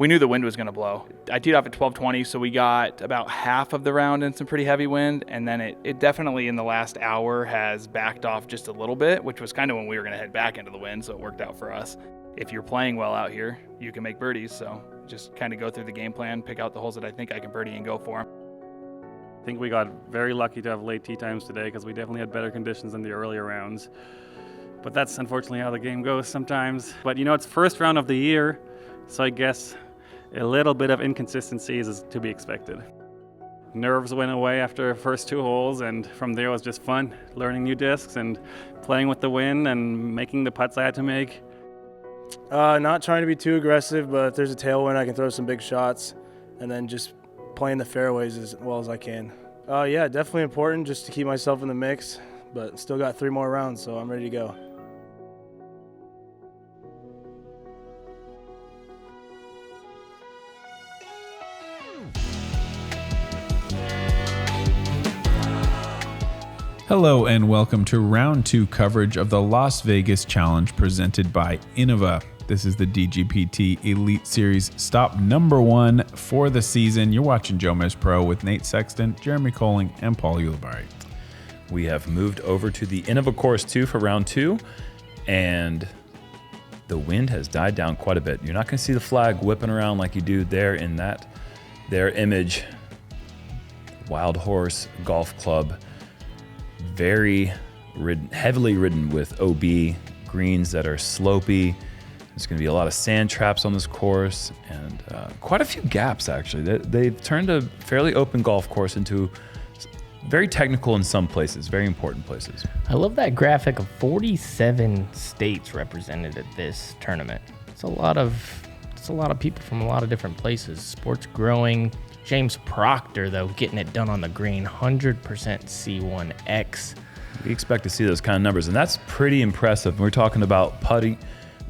we knew the wind was going to blow. I teed off at 12:20, so we got about half of the round in some pretty heavy wind, and then it definitely in the last hour has backed off just a little bit, which was kind of when we were going to head back into the wind, so it worked out for us. If you're playing well out here, you can make birdies, so just kind of go through the game plan, pick out the holes that I think I can birdie and go for them. I think we got very lucky to have late tee times today because we definitely had better conditions than the earlier rounds. But that's unfortunately how the game goes sometimes. But it's first round of the year, so I guess a little bit of inconsistencies is to be expected. Nerves went away after the first 2 holes, and from there it was just fun, learning new discs and playing with the wind and making the putts I had to make. Not trying to be too aggressive, but if there's a tailwind, I can throw some big shots, and then just playing the fairways as well as I can. Yeah, definitely important just to keep myself in the mix, but still got 3 more rounds, so I'm ready to go. Hello and welcome to round 2 coverage of the Las Vegas Challenge presented by Innova. This is the DGPT Elite Series stop number 1 for the season. You're watching JomezPro with Nate Sexton, Jeremy Koling, and Paul Ulibarri. We have moved over to the Innova Course 2 for round 2, and the wind has died down quite a bit. You're not going to see the flag whipping around like you do there in their image. Wildhorse Golf Club. Very heavily ridden with OB, greens that are slopey. There's going to be a lot of sand traps on this course and quite a few gaps, actually. They've turned a fairly open golf course into very technical in some places, very important places. I love that graphic of 47 states represented at this tournament. It's a lot of people from a lot of different places. Sports growing. James Proctor, though, getting it done on the green, 100% C1X. We expect to see those kind of numbers, and that's pretty impressive. We're talking about putting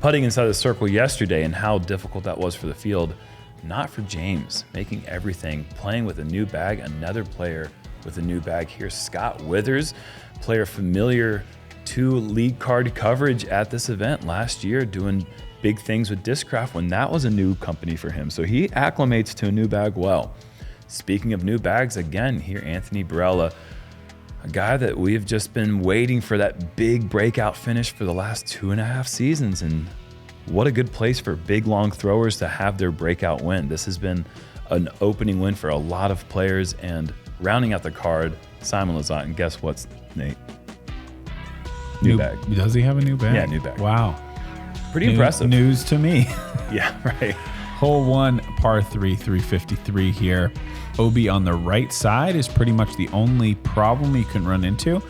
inside the circle yesterday and how difficult that was for the field. Not for James, making everything, playing with a new bag, another player with a new bag here. Scott Withers, player familiar to lead card coverage at this event last year, doing big things with Discraft when that was a new company for him. So he acclimates to a new bag well. Speaking of new bags, again, here Anthony Barela, a guy that we've just been waiting for that big breakout finish for the last 2.5 seasons. And what a good place for big, long throwers to have their breakout win. This has been an opening win for a lot of players. And rounding out the card, Simon Lizotte. And guess what, Nate? New bag. Does he have a new bag? Yeah, new bag. Wow. Pretty impressive. News to me. Yeah, right. Hole 1, par 3, 353 here. OB on the right side is pretty much the only problem you can run into. A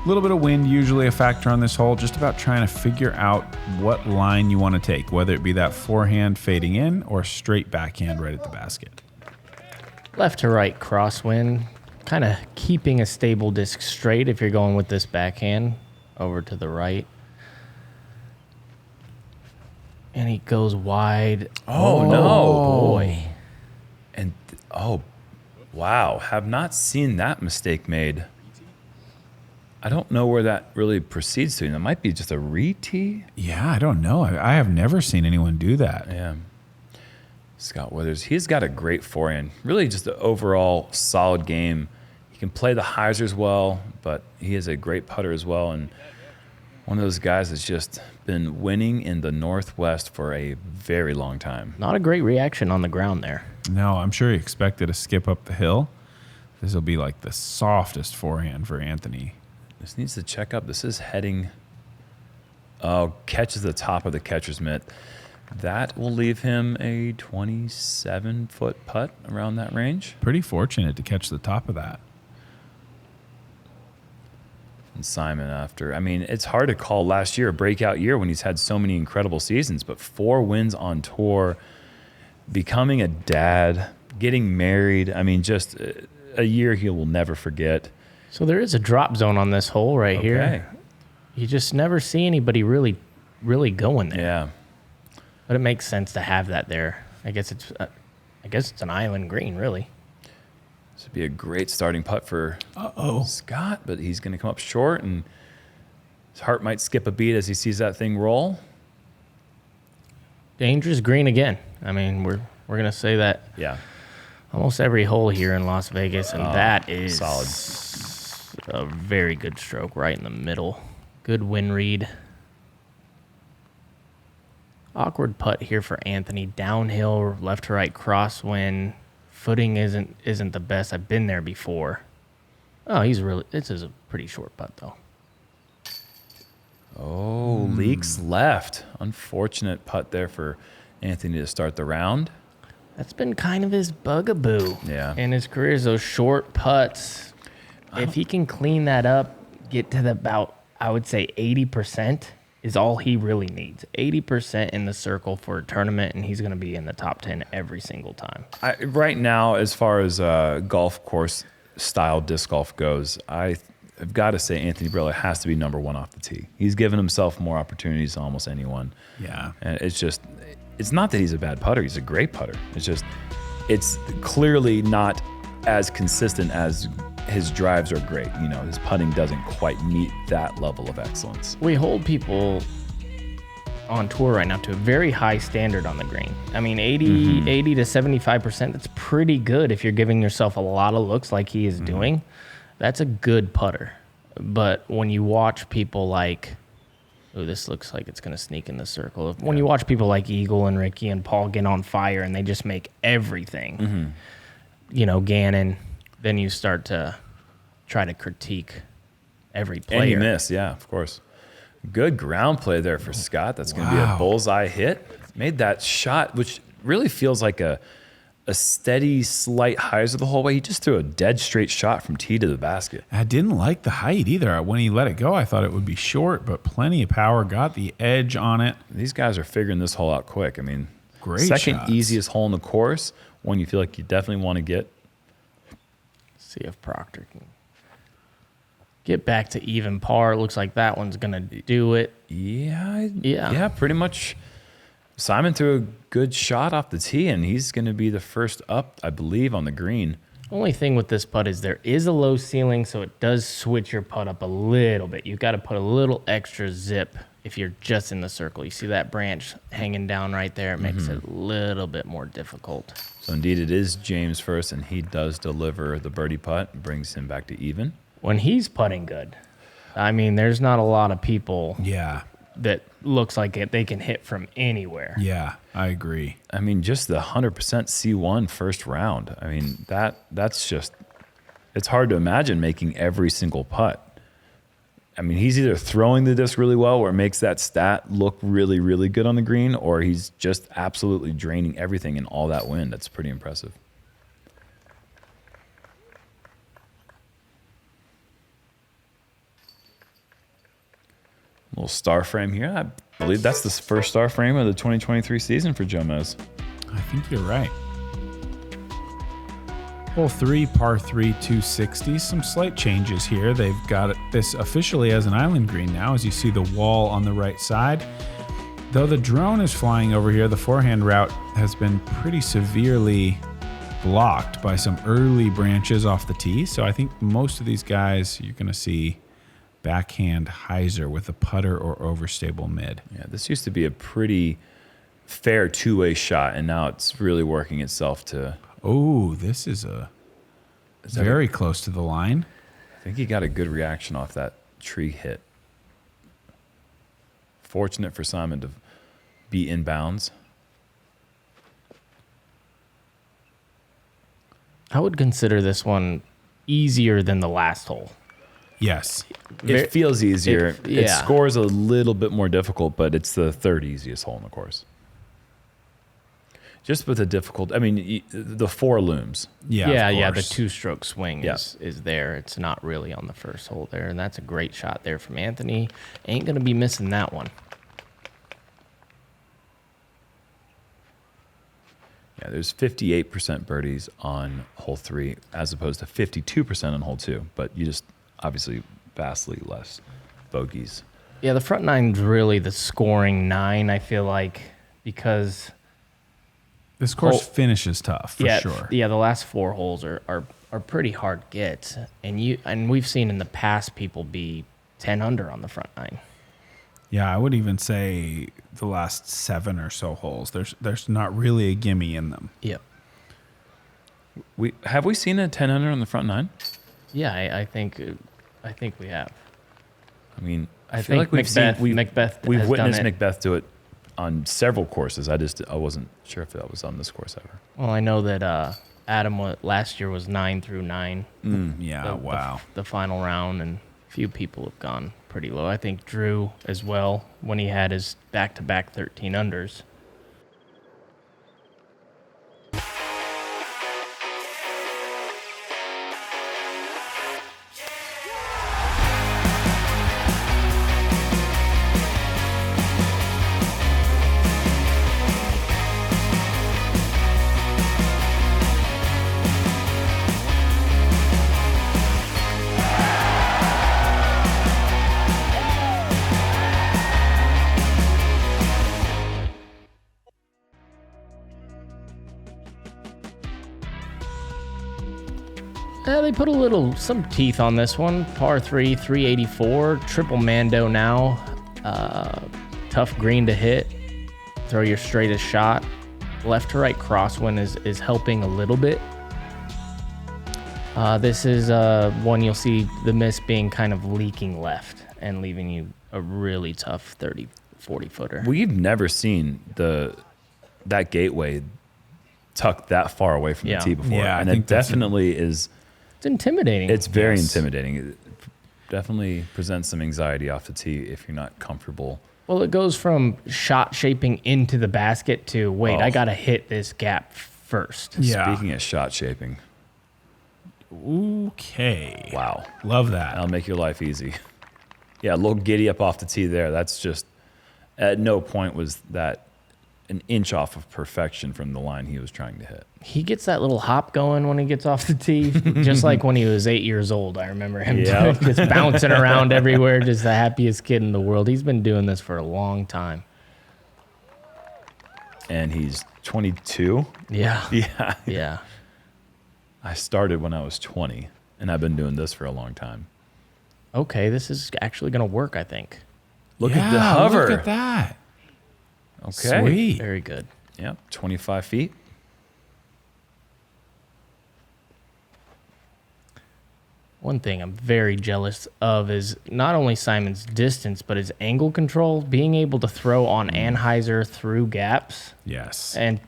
little bit of wind, usually a factor on this hole, just about trying to figure out what line you want to take, whether it be that forehand fading in or straight backhand right at the basket. Left to right crosswind, kind of keeping a stable disc straight if you're going with this backhand over to the right. And he goes wide. Oh, no. Boy. And, wow. Have not seen that mistake made. I don't know where that really proceeds to. That might be just a re-tee. Yeah, I don't know. I have never seen anyone do that. Yeah. Scott Withers, he's got a great forehand. Really just an overall solid game. He can play the hyzers well, but he is a great putter as well. And one of those guys that's just been winning in the Northwest for a very long time. Not a great reaction on the ground there. No, I'm sure he expected to skip up the hill. This will be like the softest forehand for Anthony. This needs to check up. This is heading, catches the top of the catcher's mitt. That will leave him a 27-foot putt around that range. Pretty fortunate to catch the top of that. And Simon after. I mean, it's hard to call last year a breakout year when he's had so many incredible seasons, but 4 wins on tour, becoming a dad, getting married. I mean, just a year he will never forget. So there is a drop zone on this hole right here. You just never see anybody really going there. Yeah. But it makes sense to have that there. I guess it's an island green, really. This would be a great starting putt for Scott, but he's going to come up short, and his heart might skip a beat as he sees that thing roll. Dangerous green again. I mean, we're gonna say that Yeah. almost every hole here in Las Vegas, and that is solid. a very good stroke right in the middle. Good wind read. Awkward putt here for Anthony. Downhill, left to right crosswind. Footing isn't the best. I've been there before. Oh, this is a pretty short putt though. Oh, leaks left. Unfortunate putt there for Anthony to start the round. That's been kind of his bugaboo in his career, is those short putts. If he can clean that up, get to about, I would say 80% is all he really needs. 80% in the circle for a tournament, and he's going to be in the top 10 every single time. Right now, as far as golf course style disc golf goes, I've got to say Anthony Barela has to be number one off the tee. He's given himself more opportunities than almost anyone. Yeah. And it's not that he's a bad putter. He's a great putter. It's clearly not as consistent as his drives are great. You know, his putting doesn't quite meet that level of excellence. We hold people on tour right now to a very high standard on the green. I mean, 80 to 75%, that's pretty good if you're giving yourself a lot of looks like he is doing. That's a good putter. But when you watch people like, oh, this looks like it's going to sneak in the circle. When you watch people like Eagle and Ricky and Paul get on fire and they just make everything, Gannon, then you start to try to critique every player. And you miss, yeah, of course. Good ground play there for Scott. That's going to be a bullseye hit. Made that shot, which really feels like a steady, slight hyzer the whole way. He just threw a dead straight shot from tee to the basket. I didn't like the height either. When he let it go, I thought it would be short, but plenty of power. Got the edge on it. These guys are figuring this hole out quick. I mean, great second shots. Easiest hole in the course, one you feel like you definitely want to get. See if Proctor can get back to even par. It looks like that one's going to do it. Yeah, pretty much. Simon threw a good shot off the tee, and he's going to be the first up, I believe, on the green. Only thing with this putt is there is a low ceiling, so it does switch your putt up a little bit. You've got to put a little extra zip if you're just in the circle. You see that branch hanging down right there? It makes it a little bit more difficult. So, indeed, it is James first, and he does deliver the birdie putt, brings him back to even. When he's putting good, I mean, there's not a lot of people that looks like they can hit from anywhere. Yeah, I agree. I mean, just the 100% C1 first round. I mean, that's just, it's hard to imagine making every single putt. I mean, he's either throwing the disc really well where it makes that stat look really, really good on the green, or he's just absolutely draining everything in all that wind. That's pretty impressive. Little star frame here. I believe that's the first star frame of the 2023 season for Jomez. I think you're right. Hole 3, par 3, 260. Some slight changes here. They've got this officially as an island green now, as you see the wall on the right side. Though the drone is flying over here, the forehand route has been pretty severely blocked by some early branches off the tee. So I think most of these guys you're going to see backhand hyzer with a putter or overstable mid. Yeah, this used to be a pretty fair two-way shot, and now it's really working itself to... Oh, this is very close to the line. I think he got a good reaction off that tree hit. Fortunate for Simon to be inbounds. I would consider this one easier than the last hole. Yes. It feels easier. It yeah. scores a little bit more difficult, but it's the third easiest hole in the course. Just with the difficult, I mean, the four looms. Yeah. The two-stroke swing Yeah. is there. It's not really on the first hole there, and that's a great shot there from Anthony. Ain't gonna be missing that one. Yeah, there's 58% birdies on hole 3 as opposed to 52% on hole 2, but you just obviously vastly less bogeys. Yeah, the front nine's really the scoring 9, I feel like, because This course finishes tough for sure. Yeah, the last 4 holes are pretty hard gets, and we've seen in the past people be 10 under on the front 9. Yeah, I would even say the last 7 or so holes. There's not really a gimme in them. Yep. Have we seen a 10 under on the front 9? Yeah, I think we have. I mean, I feel think like Macbeth we've has witnessed done it. Macbeth do it on several courses. I wasn't sure if that was on this course ever. Well, I know that Adam last year was 9 through 9. Yeah, wow. The final round, and a few people have gone pretty low. I think Drew as well, when he had his back-to-back 13 unders. They put some teeth on this one. Par 3, 384, triple Mando now. Tough green to hit. Throw your straightest shot. Left to right crosswind is helping a little bit. This is one you'll see the miss being kind of leaking left and leaving you a really tough 30, 40 footer. We've never seen that gateway tucked that far away from the tee before. Yeah, and it definitely is. It's intimidating. It's very intimidating. It definitely presents some anxiety off the tee if you're not comfortable. Well, it goes from shot shaping into the basket to, wait, I got to hit this gap first. Yeah. Speaking of shot shaping. Okay. Wow. Love that. That'll make your life easy. Yeah, a little giddy up off the tee there. That's just, at no point was that an inch off of perfection from the line he was trying to hit. He gets that little hop going when he gets off the tee, just like when he was 8 years old. I remember him just bouncing around everywhere, just the happiest kid in the world. He's been doing this for a long time. And he's 22. Yeah. Yeah. Yeah. I started when I was 20, and I've been doing this for a long time. Okay, this is actually going to work, I think. Look at the hover. Look at that. Okay. Sweet. Very good. Yep, 25 feet. One thing I'm very jealous of is not only Simon's distance, but his angle control, being able to throw on Anheuser through gaps Yes. and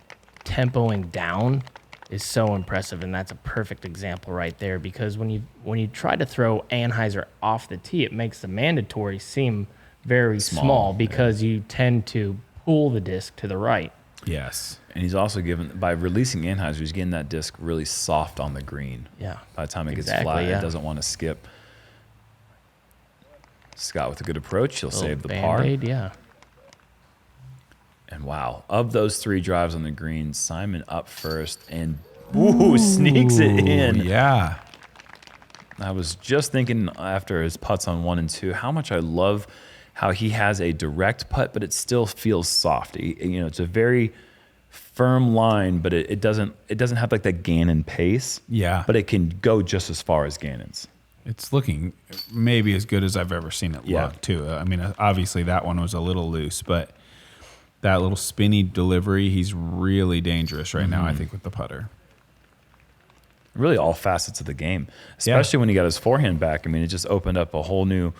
tempoing down is so impressive, and that's a perfect example right there, because when you try to throw Anheuser off the tee, it makes the mandatory seem very small because you tend to pull the disc to the right. Yes. And he's also by releasing Anheuser, he's getting that disc really soft on the green. Yeah. By the time it gets Exactly, flat, yeah. it doesn't want to skip. Scott with a good approach, he'll Little save the par. Band-Aid, yeah. And wow, of those 3 drives on the green, Simon up first and sneaks it in. Yeah. I was just thinking after his putts on 1 and 2, how much I love how he has a direct putt, but it still feels soft. It's a very firm line, but it doesn't have like that Gannon pace. Yeah. But it can go just as far as Gannon's. It's looking maybe as good as I've ever seen it Yeah. look, too. I mean, obviously that one was a little loose, but that little spinny delivery, he's really dangerous right now, I think, with the putter. Really all facets of the game, especially when he got his forehand back. I mean, it just opened up a whole new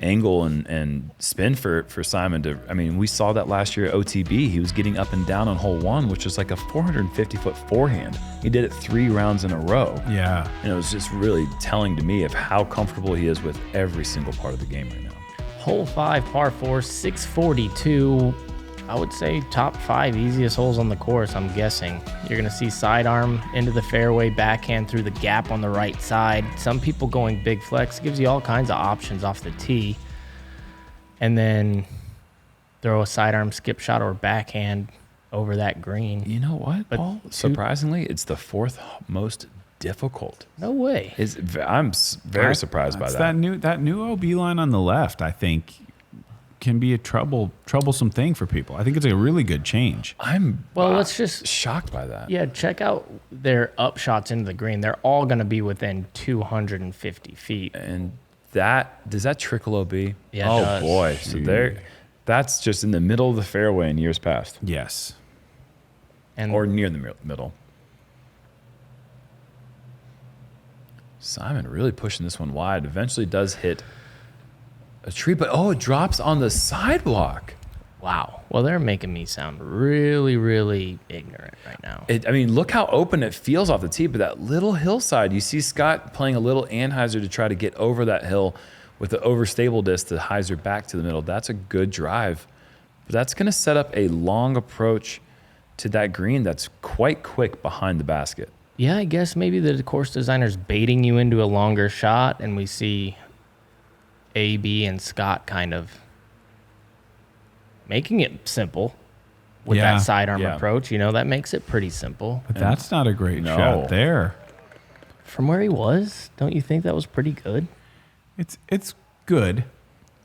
angle and spin for Simon to, I mean, we saw that last year at OTB. He was getting up and down on hole 1, which was like a 450-foot forehand. He did it 3 rounds in a row. Yeah. And it was just really telling to me of how comfortable he is with every single part of the game right now. Hole 5, par 4, 642. I would say top 5 easiest holes on the course, I'm guessing. You're going to see sidearm into the fairway, backhand through the gap on the right side. Some people going big flex. Gives you all kinds of options off the tee. And then throw a sidearm skip shot or backhand over that green. You know what, But Paul? Surprisingly, it's the 4th most difficult. No way. I'm very surprised by That's that. That new OB line on the left, I think, can be a troublesome thing for people. I think it's a really good change. Let's just shocked by that. Yeah, check out their up shots into the green. They're all going to be within 250 feet. And does that trickle OB? Yeah, it Oh does. boy. So That's just in the middle of the fairway in years past, Yes. And or near the middle. Simon really pushing this one wide. Eventually does hit a tree, but it drops on the sidewalk. wow. Well, they're making me sound really, really ignorant right now. I mean, look how open it feels off the tee, but that little hillside, you see Scott playing a little anhyzer to try to get over that hill with the overstable disc to hyzer back to the middle. That's a good drive. But that's going to set up a long approach to that green that's quite quick behind the basket. Yeah, I guess maybe the course designer's baiting you into a longer shot, and we see AB and Scott kind of making it simple with Yeah. that sidearm Yeah. approach. You know, that makes it pretty simple. But that's not a great No. shot there. From where he was, don't you think that was pretty good? It's good,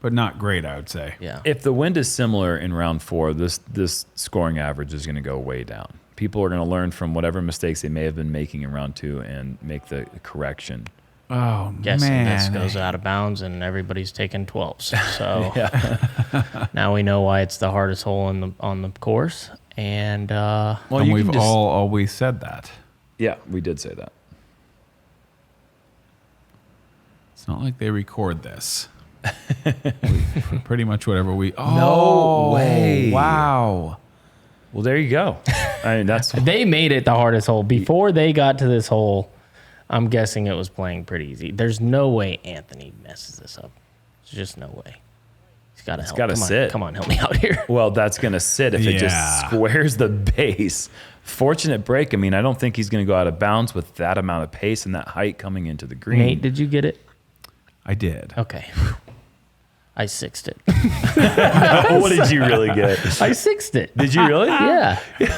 but not great, I would say. Yeah. If the wind is similar in round 4, this scoring average is going to go way down. People are going to learn from whatever mistakes they may have been making in round 2 and make the correction. Oh, Guessing man. this goes out of bounds and everybody's taking 12s. So now we know why it's the hardest hole on the course. And Well, And you we've can just, all always said that. yeah, we did say that. It's not like they record this. Pretty much whatever we. Oh, No way. Wow. Well, there you go. I mean, that's they made it the hardest hole. Before they got to this hole, I'm guessing it was playing pretty easy. There's no way Anthony messes this up. There's just no way. He's got to help. gotta Come on, sit. Come on, help me out here. well, that's going to sit if it just Yeah. squares the base. Fortunate break. I mean, I don't think he's going to go out of bounds with that amount of pace and that height coming into the green. Nate, did you get it? I did. Okay. I sixed it. What did you really get? I sixed it. Did you really? Yeah. He's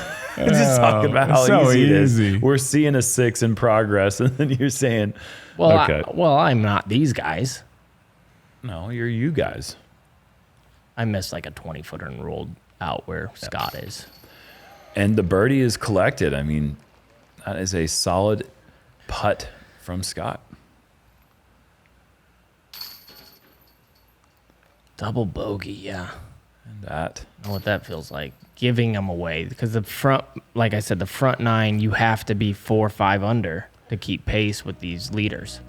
just talking about how so easy it is. easy. We're seeing a 6 in progress, and then you're saying, Well, okay. I'm not these guys. No, you're you guys. I missed like a 20-footer and rolled out where Scott is. And the birdie is collected. I mean, that is a solid putt from Scott. Double bogey, yeah. And that. I know what that feels like. Giving them away. Because the front, like I said, the front 9, you have to be 4 or 5 under to keep pace with these leaders.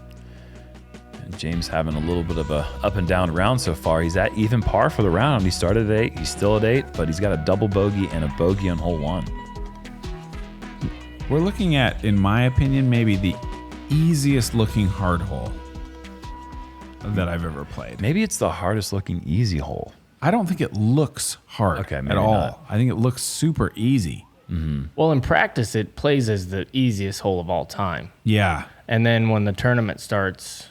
And James having a little bit of a up and down round so far. He's at even par for the round. He started at 8. He's still at 8, but he's got a double bogey and a bogey on hole 1. We're looking at, in my opinion, maybe the easiest looking hard hole that I've ever played. Maybe it's the hardest looking easy hole. I don't think it looks hard Okay, at maybe all. not. I think it looks super easy. Well, in practice, it plays as the easiest hole of all time. Yeah. And then when the tournament starts,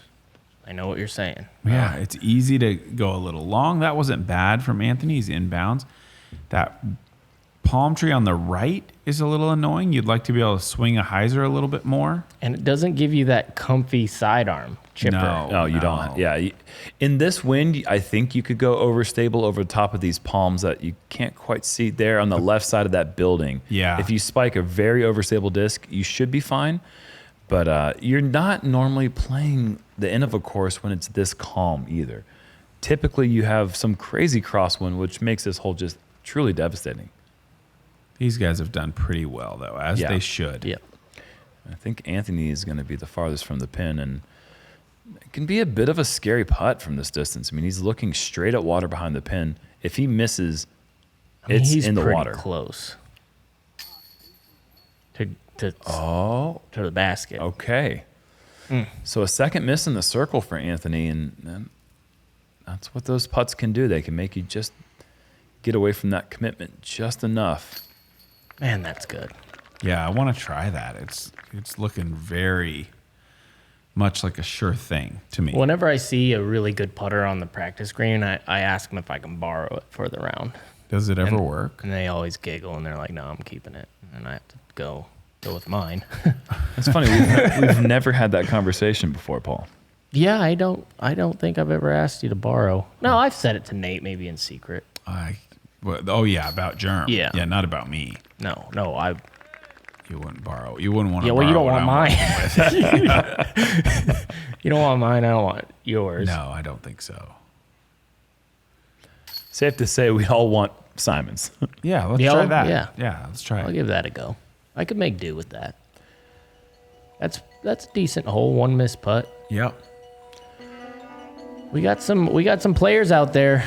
I know what you're saying. Yeah, it's easy to go a little long. That wasn't bad from Anthony's inbounds. That palm tree on the right is a little annoying. You'd like to be able to swing a hyzer a little bit more. And it doesn't give you that comfy sidearm chipper. No, you don't. Yeah. In this wind, I think you could go overstable over the top of these palms that you can't quite see there on the left side of that building. Yeah. If you spike a very overstable disc, you should be fine. But you're not normally playing the end of a course when it's this calm either. Typically, you have some crazy crosswind, which makes this hole just truly devastating. These guys have done pretty well, though, as Yeah. they should. Yep. I think Anthony is going to be the farthest from the pin, and it can be a bit of a scary putt from this distance. I mean, he's looking straight at water behind the pin. If he misses, it's he's in the pretty water. close to the basket. Okay. So a second miss in the circle for Anthony, and that's what those putts can do. They can make you just get away from that commitment just enough. Man, that's good. Yeah, I want to try that. It's looking very much like a sure thing to me. Whenever I see a really good putter on the practice green, I ask them if I can borrow it for the round. Does it ever work? And they always giggle and they're like, no, I'm keeping it. And I have to go with mine. It's funny. We've never had that conversation before, Paul. Yeah, I don't think I've ever asked you to borrow. No, I've said it to Nate, maybe in secret. Oh yeah, about Jerm. Yeah. Yeah, not about me. No, You wouldn't borrow. You wldn't want to. yeah, well, you don't borrow want what I'm mine. You don't want mine. I don't want yours. No, I don't think so. safe to say we all want Simons. Yeah, let's Yeah, try that. yeah. Yeah, let's try I'll it. give that a go. I could make do with that. That's a decent hole, one missed putt. Yep. We got some players out there.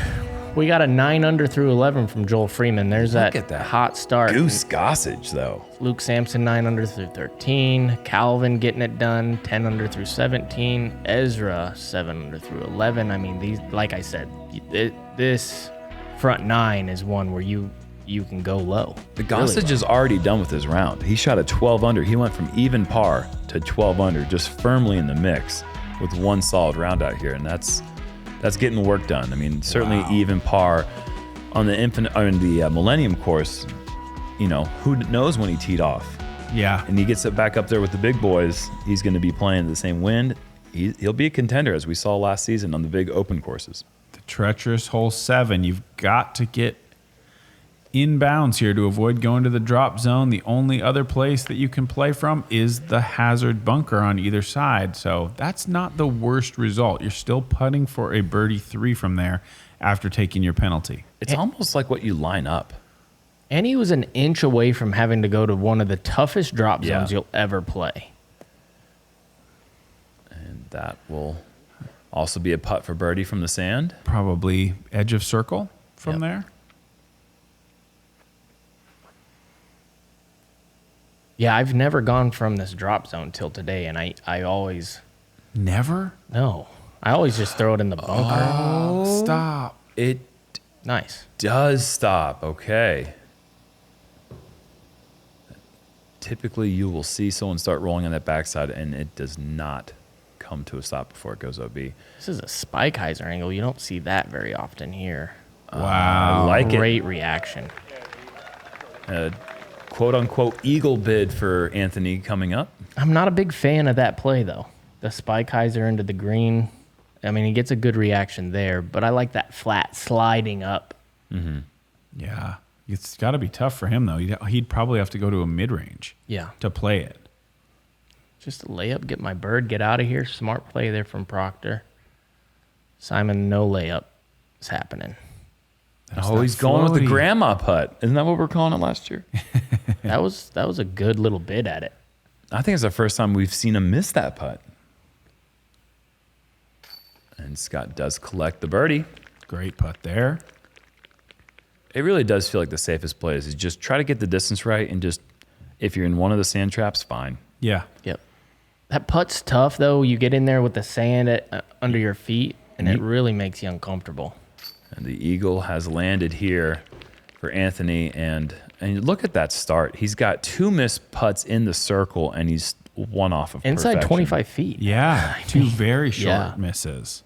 We got a 9 under through 11 from Joel Freeman. There's Look at that. hot start. Goose Gossage, though. Luke Sampson 9 under through 13. Calvin getting it done 10 under through 17. Ezra 7 under through 11. I mean, these, like I said, this front 9 is one where you can go low. The Gossage is already done with his round. He shot a 12 under. He went from even par to 12 under, just firmly in the mix with one solid round out here, and that's getting work done. I mean, certainly even par on the Millennium course. You know, who knows when he teed off? Yeah. And he gets it back up there with the big boys. He's going to be playing the same wind. He'll be a contender, as we saw last season on the big open courses. The treacherous hole 7. You've got to get inbounds here to avoid going to the drop zone. The only other place that you can play from is the hazard bunker on either side. So that's not the worst result. You're still putting for a birdie 3 from there after taking your penalty. It's almost like what you line up. And he was an inch away from having to go to one of the toughest drop zones you'll ever play. And that will also be a putt for birdie from the sand. Probably edge of circle from there. Yeah, I've never gone from this drop zone till today, and I always... Never? No. I always just throw it in the bunker. Oh, stop. It Nice. does stop. Okay. Typically, you will see someone start rolling on that backside, and it does not come to a stop before it goes OB. This is a Spikeiser angle. You don't see that very often here. Wow. I like Great reaction. Quote-unquote eagle bid for Anthony coming up. I'm not a big fan of that play, though. The Spikeiser into the green. I mean, he gets a good reaction there, but I like that flat sliding up. Mm-hmm. Yeah. It's got to be tough for him, though. He'd probably have to go to a mid-range Yeah. to play it. Just a layup, get my bird, get out of here. Smart play there from Proctor. Simon, no layup is happening. That's Oh, that he's going with the floaty. grandma putt. Isn't that what we're calling it last year? That was a good little bid at it. I think it's the first time we've seen him miss that putt. And Scott does collect the birdie. Great putt there. It really does feel like the safest play is just try to get the distance right, and just, if you're in one of the sand traps, fine. Yeah. Yep. That putt's tough, though. You get in there with the sand under your feet, and it really makes you uncomfortable. And the eagle has landed here for Anthony, and look at that start. He's got 2 missed putts in the circle, and he's 1 off of Inside perfection. 25 feet. Yeah. 2 very short Yeah. misses.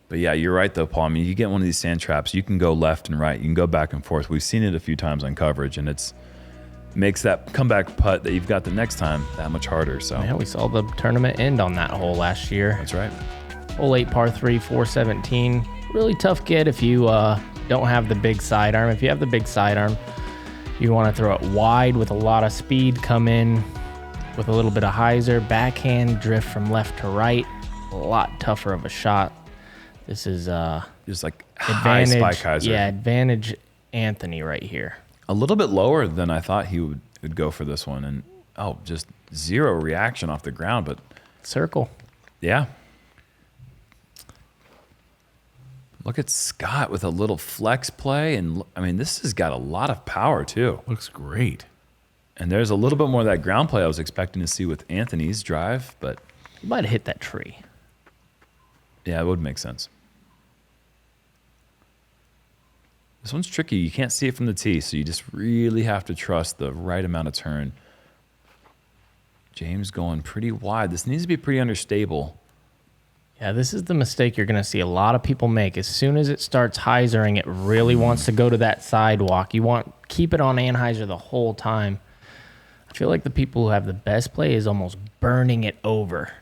But yeah, you're right though, Paul. I mean, you get one of these sand traps, you can go left and right, you can go back and forth. We've seen it a few times on coverage, and it's makes that comeback putt that you've got the next time that much harder. So Yeah, we saw the tournament end on that hole last year. that's right. Hole 8, par 3, 417. Really tough get if you don't have the big sidearm. If you have the big sidearm, you want to throw it wide with a lot of speed, come in with a little bit of hyzer, backhand drift from left to right. A lot tougher of a shot. This is Just like high advantage. spike hyzer. Yeah, advantage Anthony right here. A little bit lower than I thought he would go for this one, and just 0 reaction off the ground. But Circle. yeah, look at Scott with a little flex play, and I mean, this has got a lot of power too. Looks great. And there's a little bit more of that ground play I was expecting to see with Anthony's drive, but You might have hit that tree. yeah, it would make sense. This one's tricky. You can't see it from the tee, so you just really have to trust the right amount of turn. James going pretty wide. This needs to be pretty understable. Yeah, this is the mistake you're going to see a lot of people make. As soon as it starts hyzering, it really wants to go to that sidewalk. You keep it on anhyzer the whole time. I feel like the people who have the best play is almost burning it over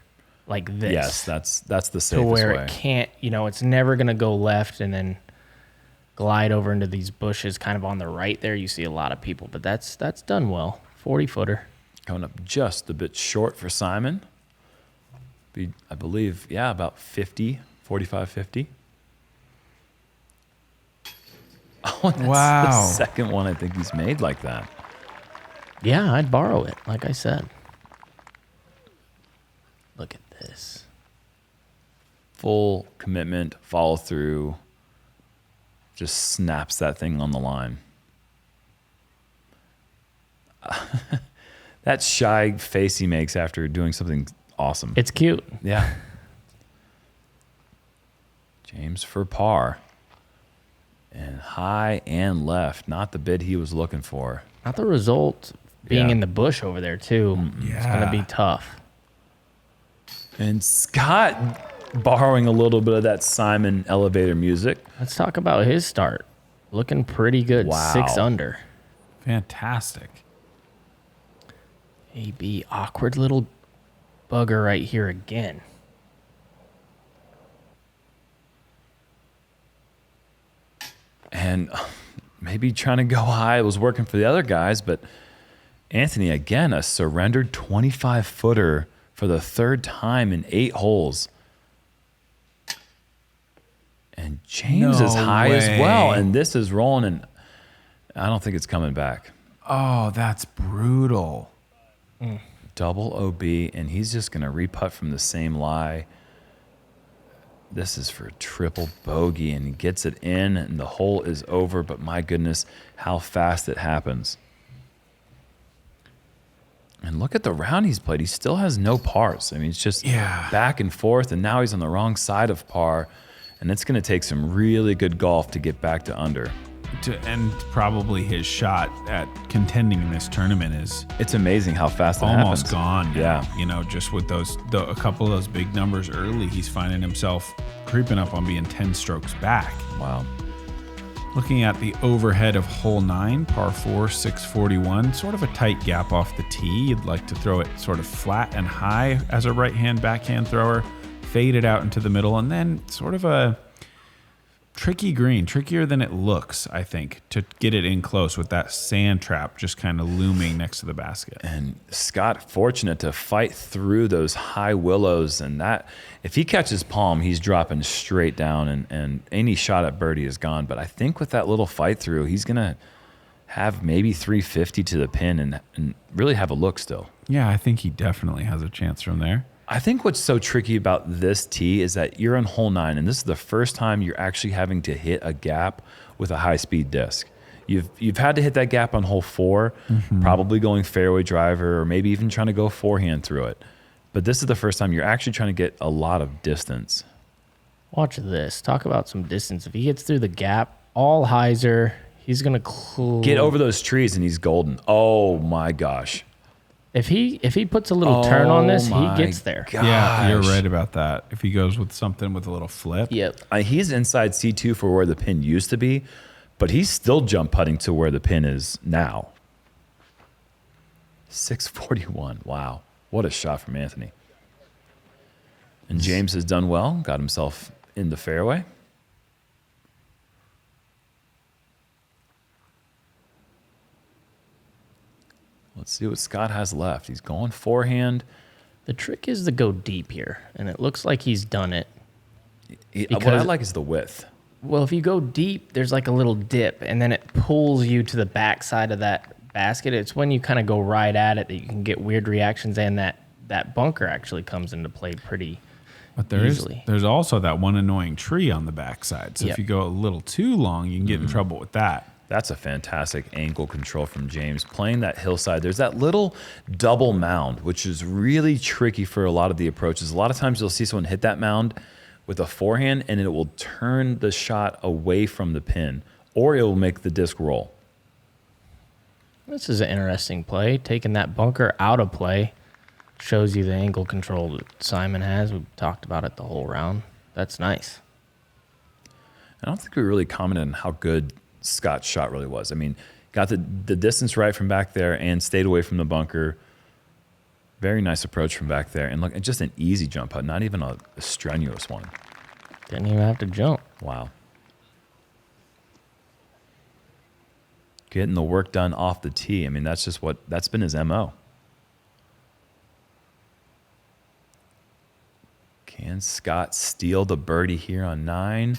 like this. Yes, that's the to safest where way. it can't, it's never going to go left and then glide over into these bushes kind of on the right there. You see a lot of people, but that's done well. 40-footer. Coming up just a bit short for Simon. I believe, about 50, 45, 50. Oh, that's Wow. the second one I think he's made like that. Yeah, I'd borrow it, like I said. Look at this. Full commitment, follow through. Just snaps that thing on the line. That shy face he makes after doing something awesome. It's cute. Yeah. James for par. And high and left. Not the bid he was looking for. Not the result being Yeah. in the bush over there, too. It's going to be tough. And Scott borrowing a little bit of that Simon elevator music. Let's talk about his start. Looking pretty good. Wow. 6 under. Fantastic. AB, awkward little bugger right here again. And maybe trying to go high. It was working for the other guys, but Anthony, again, a surrendered 25-footer for the third time in 8 holes. And James No is high as well. way. And this is rolling, and I don't think it's coming back. Oh, that's brutal. Double OB, and he's just going to re-putt from the same lie. This is for a triple bogey, and he gets it in, and the hole is over. But my goodness, how fast it happens. And look at the round he's played. He still has no pars. I mean, it's just back and forth, and now he's on the wrong side of par. And it's going to take some really good golf to get back to under. And probably his shot at contending in this tournament is It's amazing how fast it almost happens. gone. now. Yeah. You know, just with a couple of those big numbers early, he's finding himself creeping up on being 10 strokes back. Wow. Looking at the overhead of hole 9, par 4, 641, sort of a tight gap off the tee. You'd like to throw it sort of flat and high as a right-hand backhand thrower, fade it out into the middle, and then sort of a tricky green, trickier than it looks, I think, to get it in close with that sand trap just kind of looming next to the basket. And Scott fortunate to fight through those high willows, and that if he catches palm, he's dropping straight down, and any shot at birdie is gone. But I think with that little fight through, he's gonna have maybe 350 to the pin and really have a look still. Yeah, I think he definitely has a chance from there. I think what's so tricky about this tee is that you're on hole 9, and this is the first time you're actually having to hit a gap with a high-speed disc. You've had to hit that gap on hole 4, probably going fairway driver, or maybe even trying to go forehand through it. But this is the first time you're actually trying to get a lot of distance. Watch this. Talk about some distance. If he gets through the gap, all hyzer, he's going to Get over those trees, and he's golden. Oh my gosh! If he puts a little turn on this, he my gets there. Yeah, you're gosh. right about that. If he goes with something with a little flip. Yep. He's inside C2 for where the pin used to be, but he's still jump putting to where the pin is now. 641. Wow. What a shot from Anthony. And James has done well, got himself in the fairway. Let's see what Scott has left. He's going forehand. The trick is to go deep here, and it looks like he's done it. What I like is the width. Well, if you go deep, there's like a little dip, and then it pulls you to the back side of that basket. It's when you kind of go right at it that you can get weird reactions, and that bunker actually comes into play pretty But easily. there's also that one annoying tree on the backside. So Yep. if you go a little too long, you can get in trouble with that. That's a fantastic angle control from James. Playing that hillside, there's that little double mound, which is really tricky for a lot of the approaches. A lot of times you'll see someone hit that mound with a forehand, and it will turn the shot away from the pin, or it will make the disc roll. This is an interesting play. Taking that bunker out of play shows you the angle control that Simon has. We've talked about it the whole round. That's nice. I don't think we really commented on how good Scott's shot really was. I mean, got the distance right from back there and stayed away from the bunker. Very nice approach from back there. And look, and just an easy jump putt, not even a strenuous one. Didn't even have to jump. Wow. Getting the work done off the tee. I mean, that's been his MO. Can Scott steal the birdie here on 9?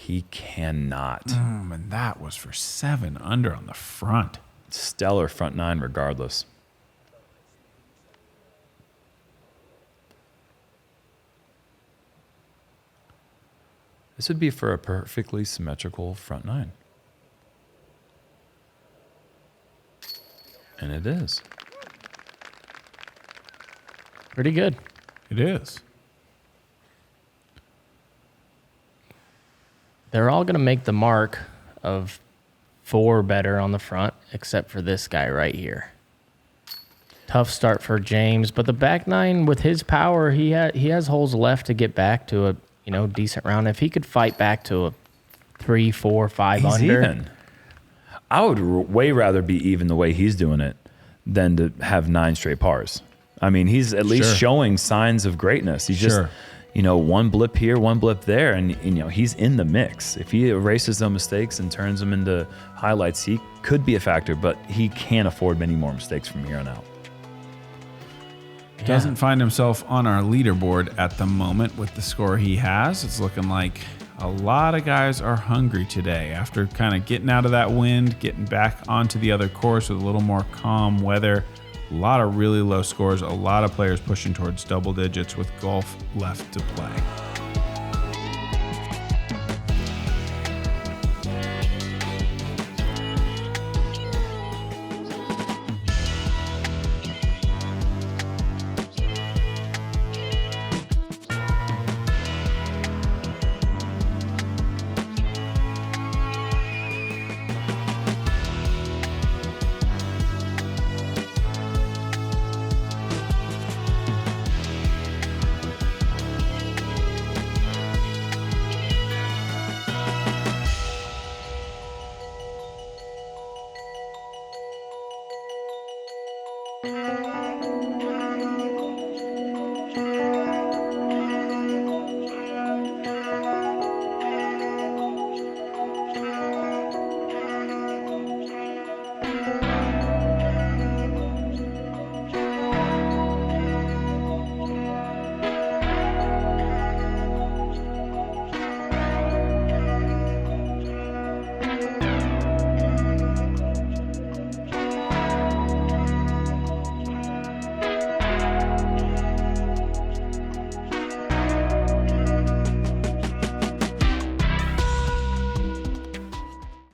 He cannot. And that was for 7 under on the front. Stellar front 9 regardless. This would be for a perfectly symmetrical front 9. And it is. Pretty good. It is. They're all going to make the mark of 4 better on the front, except for this guy right here. Tough start for James, but the back 9 with his power, he has holes left to get back to a decent round. If he could fight back to a 3, 4, 5 He's under. even. I would way rather be even the way he's doing it than to have 9 straight pars. I mean, he's at least showing signs of greatness. He's just, one blip here, one blip there, and he's in the mix. If he erases those mistakes and turns them into highlights, he could be a factor, but he can't afford many more mistakes from here on out. Doesn't find himself on our leaderboard at the moment with the score he has. It's looking like a lot of guys are hungry today after kind of getting out of that wind, getting back onto the other course with a little more calm weather. A lot of really low scores, a lot of players pushing towards double digits with golf left to play.